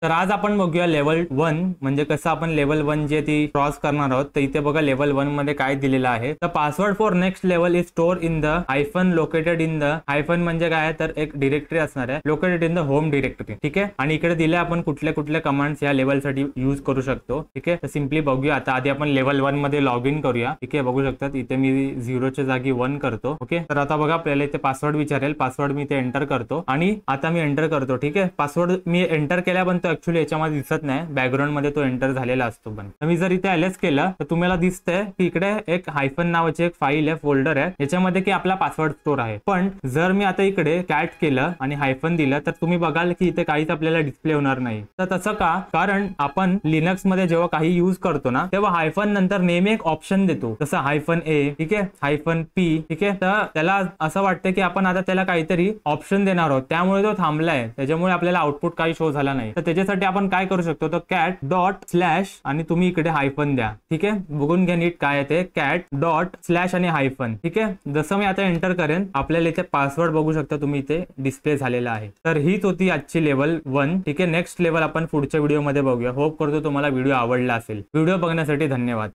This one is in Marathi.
तर आज आपण बघूया लेवल 1 म्हणजे कसं आपण लेवल 1 जे ती क्रॉस करणार आहोत. तर इथे बघा लेवल 1 मध्ये काय दिलेलं आहे. The password for next level is store in the hyphen located in the hyphen म्हणजे काय तर एक डिरेक्टरी असणार आहे located in the home directory. ठीक आहे. आणि इकडे दिले आपण कुठल्या कुठल्या कमांड्स या लेवल साठी यूज करू शकतो. ठीक आहे. तर सिम्पली बघूया. आता आधी आपण लेवल 1 मध्ये लॉग इन करूया. ठीक आहे. बघू शकतात इथे मी 0 च्या जागी 1 करतो. ओके. तर आता बघा आपल्याला इथे पासवर्ड विचारेल. पासवर्ड मी इथे एंटर करतो आणि आता मी एंटर करतो. ठीक आहे. पासवर्ड मी एंटर केल्या पण तो ऍक्च्युअली याच्यामध्ये दिसत नाही. बॅकग्राऊंड मध्ये तो एंटर झालेला असतो. पण मी जर इथे एलएस केलं तर तुम्हाला दिसतंय की इकडे एक हायफन नावाची एक फाईल आहे फोल्डर आहे याच्यामध्ये की आपला पासवर्ड स्टोर आहे. पण जर मी आता इकडे कॅट केलं आणि हायफन दिलं तर तुम्ही बघाल की इथे काहीच आपल्याला डिस्प्ले होणार नाही. तर तसं का? कारण आपण लिनक्स मध्ये जेव्हा काही यूज करतो ना तेव्हा हायफन नंतर नेहमी एक ऑप्शन देतो जसं हायफन ए. ठीक आहे. Hyphen P. ठीक आहे. तर त्याला असं वाटतं की आपण आता त्याला काहीतरी ऑप्शन देणार आहोत त्यामुळे तो थांबलाय. त्याच्यामुळे आपल्याला आउटपुट काही शो झाला नाही. तर त्याच्यासाठी आपण काय करू शकतो तर कॅट डॉट स्लॅश आणि तुम्ही इकडे हायफन द्या. ठीक आहे. बघून घ्या नीट काय येते. कॅट डॉट स्लॅश आणि हायफन. ठीक आहे. जसं मी आता एंटर करेन आपल्याला इथे पासवर्ड बघू शकता तुम्ही इथे डिस्प्ले झालेला आहे. तर हीच होती आजची लेवल 1. ठीक आहे. नेक्स्ट लेवल आपण पुढच्या व्हिडिओमध्ये बघूया. होप करतो तुम्हाला व्हिडिओ आवडला असेल. व्हिडिओ बघण्यासाठी धन्यवाद.